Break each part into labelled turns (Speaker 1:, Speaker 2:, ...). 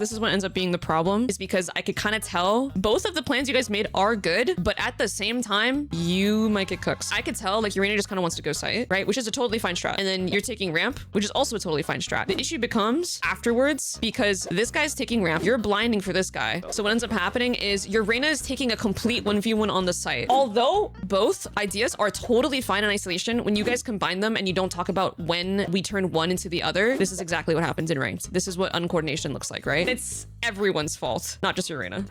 Speaker 1: This is what ends up being the problem, is because I could kind of tell both of the plans you guys made are good, but at the same time, you might get cooked. I could tell like Urena just kind of wants to go site, right? Which is a totally fine strat. And then you're taking ramp, which is also a totally fine strat. The issue becomes afterwards, because this guy's taking ramp, you're blinding for this guy. So what ends up happening is your Reyna is taking a complete 1v1 on the site. Although both ideas are totally fine in isolation, when you guys combine them and you don't talk about when we turn one into the other, this is exactly what happens in ranked. This is what uncoordination looks like, right? It's everyone's fault, not just Urena.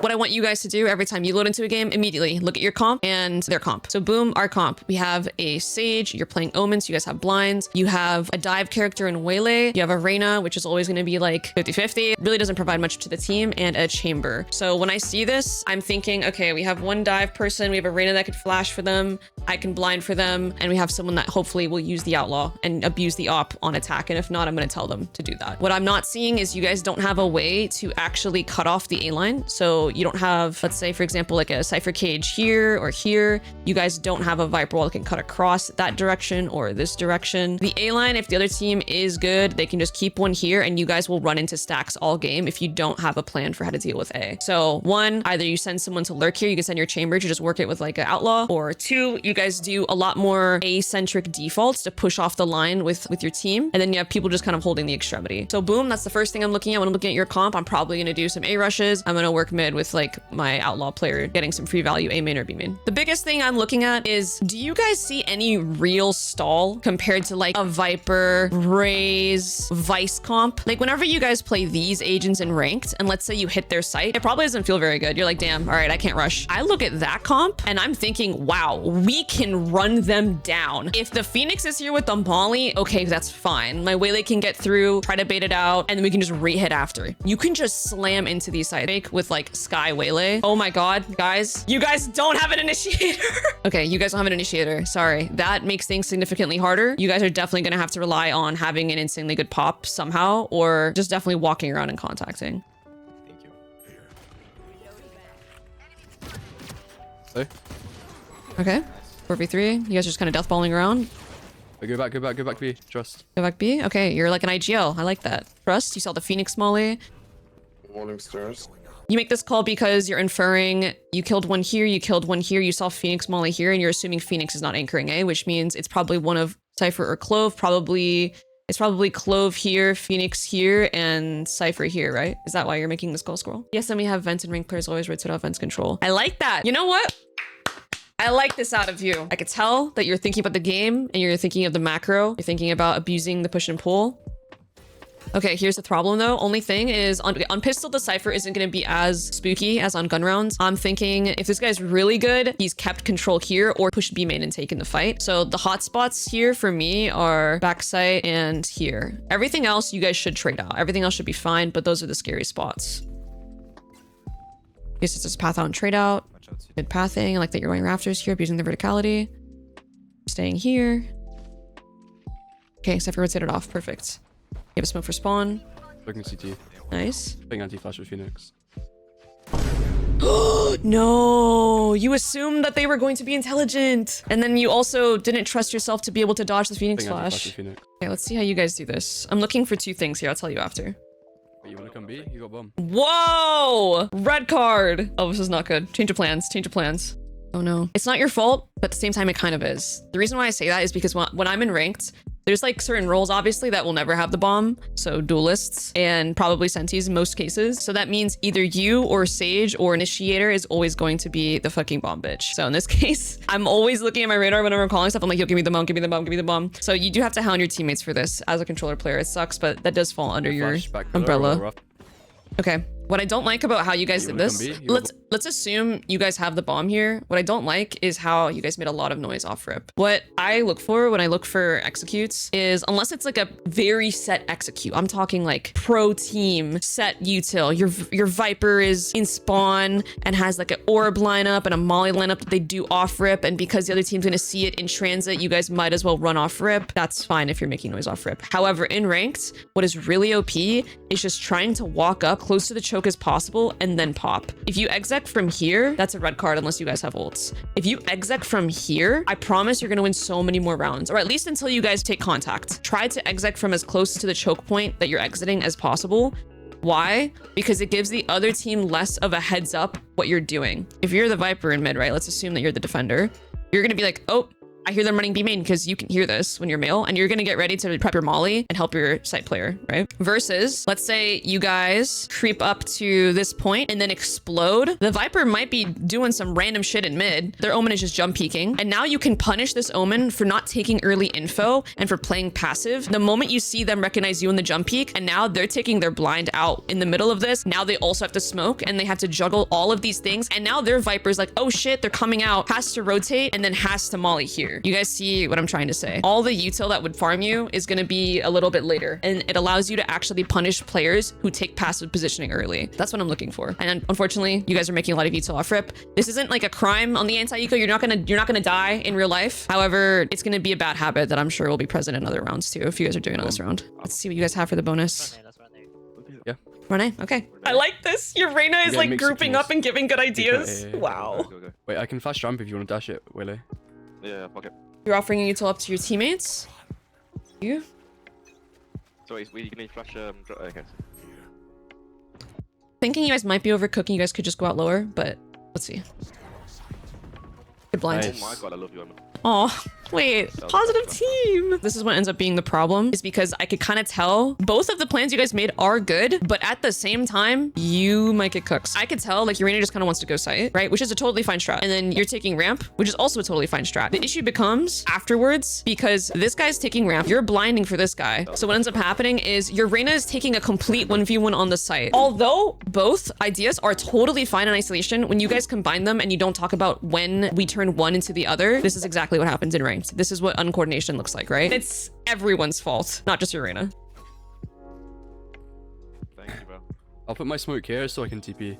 Speaker 1: What I want you guys to do every time you load into a game, immediately look at your comp and their comp. So boom, our comp. We have a Sage, you're playing Omen, so you guys have blinds. You have a dive character in Waylay. You have a Reyna, which is always going to be like 50-50. Really doesn't provide much to the team, and a Chamber. So when I see this, I'm thinking, okay, we have one dive person, we have a Reyna that could flash for them, I can blind for them, and we have someone that hopefully will use the outlaw and abuse the op on attack. And if not, I'm going to tell them to do that. What I'm not seeing is you guys don't have a way to actually cut off the A line. So you don't have, let's say, for example, like a Cypher cage here or here. You guys don't have a Viper wall that can cut across that direction or this direction. The A line, if the other team is good, they can just keep one here and you guys will run into stacks all game if you don't have a plan for how to deal with A. So one, either you send someone to lurk here, you can send your chamber to just work it with like an outlaw, or two, you guys do a lot more A-centric defaults to push off the line with your team. And then you have people just kind of holding the extremity. So boom, that's the first thing I'm looking at when I'm looking at your comp. I'm probably going to do some A rushes. I'm going to work mid with like my outlaw player getting some free value A main or B main. The biggest thing I'm looking at is, do you guys see any real stall compared to like a Viper, Raze, Vice comp? Like whenever you guys play these agents in ranked and let's say you hit their site, it probably doesn't feel very good. You're like, damn, all right, I can't rush. I look at that comp and I'm thinking, wow, we can run them down. If the Phoenix is here with the Molly, okay, that's fine. My Waylay can get through, try to bait it out, and then we can just re-hit after. You can just slam into these sites with like Sky Waylay. Oh my God, guys, you guys don't have an initiator. Okay, you guys don't have an initiator. Sorry. That makes things significantly harder. You guys are definitely going to have to rely on having an insanely good pop somehow, or just definitely walking around and contacting.
Speaker 2: Thank you.
Speaker 3: Hey.
Speaker 1: Okay. 4v3. You guys are just kind of deathballing around.
Speaker 3: Go back B. Trust.
Speaker 1: Go back B. Okay, you're like an IGL. I like that. Trust. You saw the Phoenix Molly.
Speaker 4: Morning stairs.
Speaker 1: You make this call because you're inferring you killed one here, you killed one here, you saw Phoenix Molly here, and you're assuming Phoenix is not anchoring A, which means it's probably one of Cypher or Clove. It's probably Clove here, Phoenix here, and Cypher here, right? Is that why you're making this call, Squirrel? Yes, then we have vents and rank players always rotate off vents control. I like that. You know what? I like this out of you. I could tell that you're thinking about the game and you're thinking of the macro. You're thinking about abusing the push and pull. Okay, here's the problem though. Only thing is on pistol, the Cypher isn't going to be as spooky as on gun rounds. I'm thinking if this guy's really good, he's kept control here or pushed B main and taken the fight. So the hot spots here for me are backside and here. Everything else you guys should trade out. Everything else should be fine, but those are the scary spots. Yes, it's just path out and trade out. Good pathing. I like that you're going rafters here, abusing the verticality. Staying here. Okay, Cypher rotated off. Perfect. You have a smoke for spawn.
Speaker 3: Looking CT.
Speaker 1: Nice.
Speaker 3: Playing anti-flash with Phoenix.
Speaker 1: No, you assumed that they were going to be intelligent. And then you also didn't trust yourself to be able to dodge the Phoenix
Speaker 3: Playing anti-flash
Speaker 1: flash.
Speaker 3: with Phoenix.
Speaker 1: Okay, let's see how you guys do this. I'm looking for two things here. I'll tell you after.
Speaker 3: Wait, you wanna come B? You got bomb.
Speaker 1: Whoa! Red card. Oh, this is not good. Change of plans. Change of plans. Oh no. It's not your fault, but at the same time, it kind of is. The reason why I say that is because when I'm in ranked, there's like certain roles, obviously, that will never have the bomb. So duelists and probably sentis in most cases. So that means either you or Sage or Initiator is always going to be the fucking bomb bitch. So in this case, I'm always looking at my radar whenever I'm calling stuff. I'm like, yo, give me the bomb, give me the bomb, give me the bomb. So you do have to hound your teammates for this as a controller player. It sucks, but that does fall under your umbrella. Okay. What I don't like about how you guys did this, let's assume you guys have the bomb here. What I don't like is how you guys made a lot of noise off rip. What I look for when I look for executes is, unless it's like a very set execute, I'm talking like pro team set util. Your Viper is in spawn and has like an orb lineup and a molly lineup that they do off rip, and because the other team's gonna see it in transit, you guys might as well run off rip. That's fine if you're making noise off rip. However, in ranked, what is really OP is just trying to walk up close to the choke choke as possible and then pop. If you exec from here, that's a red card unless you guys have ults. If you exec from here, I promise you're gonna win so many more rounds, or at least until you guys take contact. Try to exec from as close to the choke point that you're exiting as possible. Why? Because it gives the other team less of a heads up what you're doing. If you're the Viper in mid, right? Let's assume that you're the defender. You're gonna be like, oh, I hear them running B main, because you can hear this when you're male, and you're gonna get ready to prep your molly and help your side player, right? Versus, let's say you guys creep up to this point and then explode. The Viper might be doing some random shit in mid. Their Omen is just jump peeking. And now you can punish this Omen for not taking early info and for playing passive. The moment you see them recognize you in the jump peek, and now they're taking their blind out in the middle of this, now they also have to smoke and they have to juggle all of these things. And now their Viper's like, oh shit, they're coming out, has to rotate and then has to molly here. You guys see what I'm trying to say? All the util that would farm you is going to be a little bit later, and it allows you to actually punish players who take passive positioning early. That's what I'm looking for. And unfortunately, you guys are making a lot of util off rip. This isn't like a crime on the anti-eco. You're not gonna die in real life. However, it's gonna be a bad habit that I'm sure will be present in other rounds too if you guys are doing it on this round. Let's see what you guys have for the bonus.
Speaker 3: Yeah.
Speaker 1: Rene, okay. I like this. Your Reyna is like grouping up and giving good ideas.
Speaker 3: Yeah.
Speaker 1: Wow.
Speaker 3: Wait, I can flash jump if you want to dash it, Willie.
Speaker 2: Yeah, fuck it.
Speaker 1: You're offering a util up to your teammates. You?
Speaker 2: So we need flash okay.
Speaker 1: Thinking you guys might be overcooking, you guys could just go out lower, but let's see. Good blind.
Speaker 3: Nice.
Speaker 2: Oh my god, I love you, Omen.
Speaker 1: Oh, wait, positive team. This is what ends up being the problem, is because I could kind of tell both of the plans you guys made are good, but at the same time, you might get cooked. I could tell like Urena just kind of wants to go site, right? Which is a totally fine strat. And then you're taking ramp, which is also a totally fine strat. The issue becomes afterwards, because this guy's taking ramp, you're blinding for this guy. So what ends up happening is Urena is taking a complete 1v1 on the site. Although both ideas are totally fine in isolation, when you guys combine them and you don't talk about when we turn one into the other, this is exactly what happens in ranked. This is what uncoordination looks like, right? It's everyone's fault, not just Urena.
Speaker 2: Thank you, bro.
Speaker 3: I'll put my smoke here so I can TP.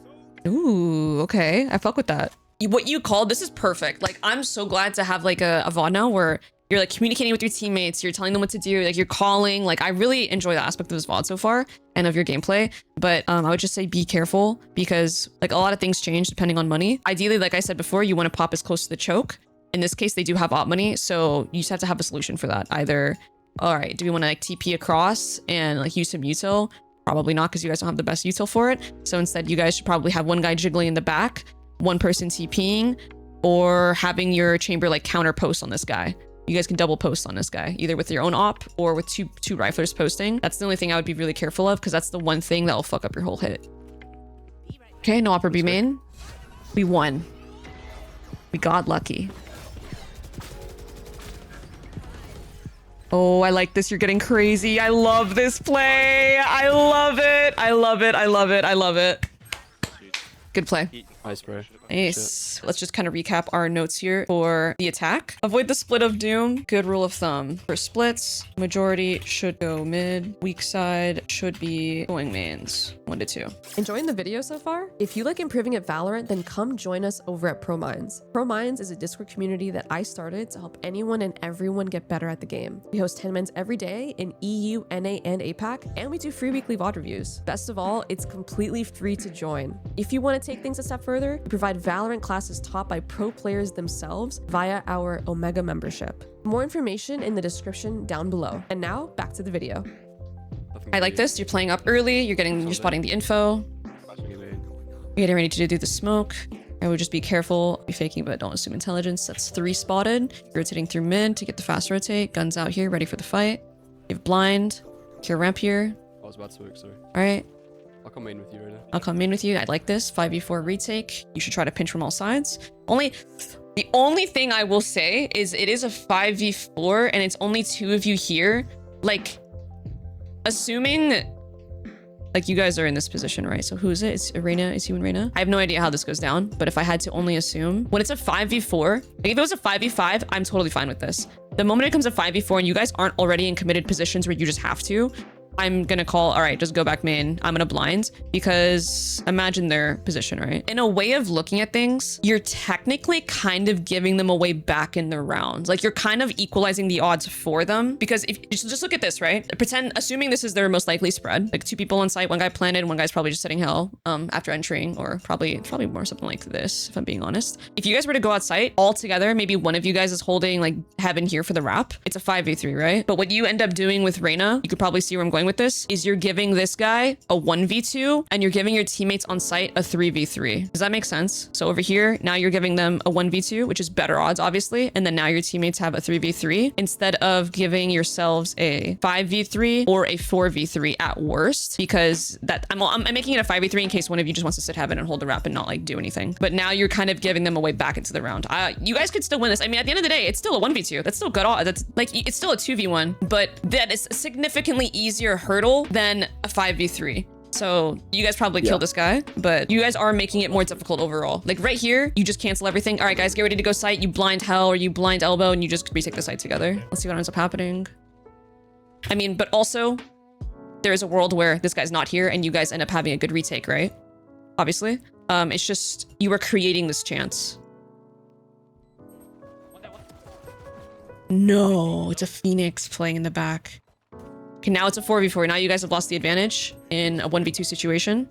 Speaker 1: Ooh, okay. I fuck with that. What you called, this is perfect. Like, I'm so glad to have like a VOD now where you're like communicating with your teammates, you're telling them what to do, like you're calling. Like, I really enjoy the aspect of this VOD so far and of your gameplay. But I would just say be careful, because like a lot of things change depending on money. Ideally, like I said before, you want to pop as close to the choke. In this case, they do have op money, so you just have to have a solution for that. Either, all right, do we want to like TP across and like use some util? Probably not, because you guys don't have the best util for it. So instead, you guys should probably have one guy jiggling in the back, one person TPing, or having your chamber like counter post on this guy. You guys can double post on this guy, either with your own op or with two riflers posting. That's the only thing I would be really careful of, because that's the one thing that will fuck up your whole hit. Okay, no op or B main. We won. We got lucky. Oh, I like this. You're getting crazy. I love this play. I love it. I love it. I love it. I love it. Good play.
Speaker 3: Nice, bro.
Speaker 1: Nice. Let's just kind of recap our notes here for the attack. Avoid the split of doom. Good rule of thumb. For splits, majority should go mid. Weak side should be going mains. 1 to 2.
Speaker 5: Enjoying the video so far? If you like improving at Valorant, then come join us over at ProMinds. ProMinds is a Discord community that I started to help anyone and everyone get better at the game. We host 10 mins every day in EU, NA, and APAC, and we do free weekly VOD reviews. Best of all, it's completely free to join. If you want to take things a step further, we provide Valorant classes taught by pro players themselves via our Omega membership. More information in the description down below. And now, back to the video.
Speaker 1: I like this. You're playing up early. You're spotting the info. You're getting ready to do the smoke. I would just be careful. Be faking, but don't assume intelligence. That's 3 spotted. You're rotating through mid to get the fast rotate. Guns out here, ready for the fight. You have blind. Cure ramp here.
Speaker 3: I was about to smoke, sorry.
Speaker 1: All right.
Speaker 3: I'll come main with you right now.
Speaker 1: I'll come in with you. I like this. 5v4 retake. You should try to pinch from all sides. The only thing I will say is it is a 5v4 and it's only 2 of you here. Like, assuming like you guys are in this position, right? So who is it? It's Arena. Is you and Reyna? I have no idea how this goes down, but if I had to only assume, when it's a 5v4, like if it was a 5v5, I'm totally fine with this. The moment it comes a 5v4 and you guys aren't already in committed positions where you just have to, I'm gonna call, all right, just go back main. I'm gonna blind because imagine their position, right? In a way of looking at things, you're technically kind of giving them away back in their rounds. Like you're kind of equalizing the odds for them because if just look at this, right? Pretend, assuming this is their most likely spread, like 2 people on site, 1 guy planted, 1 guy's probably just sitting hell after entering, or probably more something like this, if I'm being honest. If you guys were to go outside all together, maybe one of you guys is holding like heaven here for the wrap. It's a 5v3, right? But what you end up doing with Reyna, you could probably see where I'm going with this, is you're giving this guy a 1v2 and you're giving your teammates on site a 3v3. Does that make sense? So over here, now you're giving them a 1v2, which is better odds, obviously. And then now your teammates have a 3v3 instead of giving yourselves a 5v3 or a 4v3 at worst, because that I'm making it a 5v3 in case one of you just wants to sit heaven and hold the wrap and not like do anything. But now you're kind of giving them a way back into the round. You guys could still win this. I mean, at the end of the day, it's still a 1v2. That's still good odds. That's like, it's still a 2v1, but that is a significantly easier hurdle than a 5v3. So you guys probably killed this guy, but you guys are making it more difficult overall. Like right here, you just cancel everything. All right, guys, get ready to go site. You blind hell or you blind elbow and you just retake the site together. Let's see what ends up happening. I mean, but also there is a world where this guy's not here and you guys end up having a good retake, right? Obviously. It's just, you are creating this chance. No, it's a Phoenix playing in the back. Okay, now it's a 4v4. Now you guys have lost the advantage in a 1v2 situation.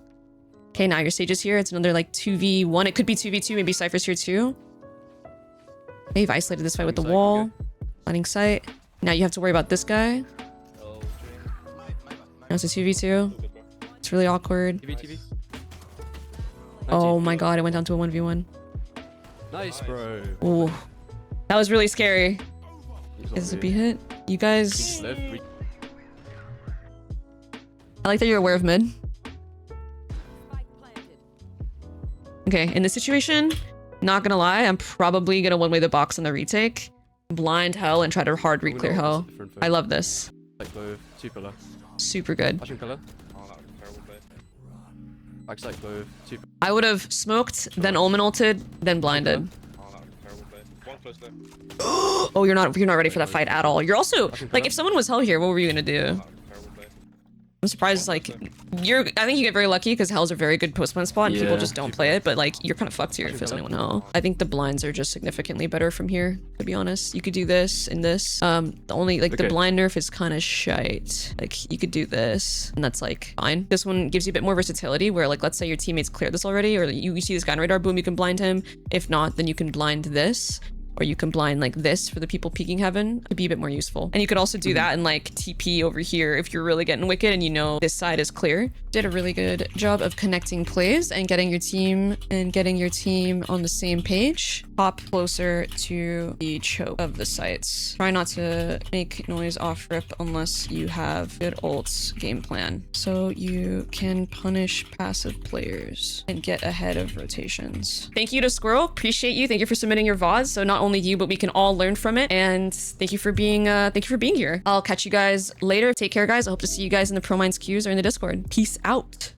Speaker 1: Okay, now your stage is here. It's another like 2v1. It could be 2v2. Maybe Cypher's here too. Okay, you've isolated this fight with the wall. Lighting sight. Now you have to worry about this guy. Now it's a 2v2. It's really awkward.
Speaker 3: TV.
Speaker 1: Oh my god, it went down to a 1v1.
Speaker 3: Nice, bro.
Speaker 1: Ooh. That was really scary. Is it a B hit? You guys... I like that you're aware of mid. Okay, in this situation, not gonna lie, I'm probably gonna one-way the box on the retake. Blind hell and try to hard re-clear hell. I love this.
Speaker 3: Like both, 2 pillar.
Speaker 1: Super good.
Speaker 3: Flashing pillar. Backside both, 2
Speaker 1: I would have smoked, then Omen ulted, then blinded. Oh, you're not ready for that fight at all. You're also like, if someone was hell here, what were you gonna do? I'm surprised, like, I think you get very lucky because hells are very good post-plant spot and people just don't play it, but like, you're kind of fucked here if there's anyone hell. I think the blinds are just significantly better from here, to be honest. You could do this and this. The only, like, the blind nerf is kind of shite. Like, you could do this and that's like, fine. This one gives you a bit more versatility where, like, let's say your teammates cleared this already, or you see this guy on radar, boom, you can blind him. If not, then you can blind this. Or you can blind like this for the people peeking heaven. Could be a bit more useful. And you could also do that and like TP over here if you're really getting wicked and you know this side is clear. Did a really good job of connecting plays and getting your team on the same page. Pop closer to the choke of the sites. Try not to make noise off rip unless you have good ults game plan. So you can punish passive players and get ahead of rotations. Thank you to Squirrel. Appreciate you. Thank you for submitting your VODs. So not only you, but we can all learn from it. And thank you for being here. I'll catch you guys later. Take care, guys. I hope to see you guys in the ProMinds queues or in the Discord. Peace out.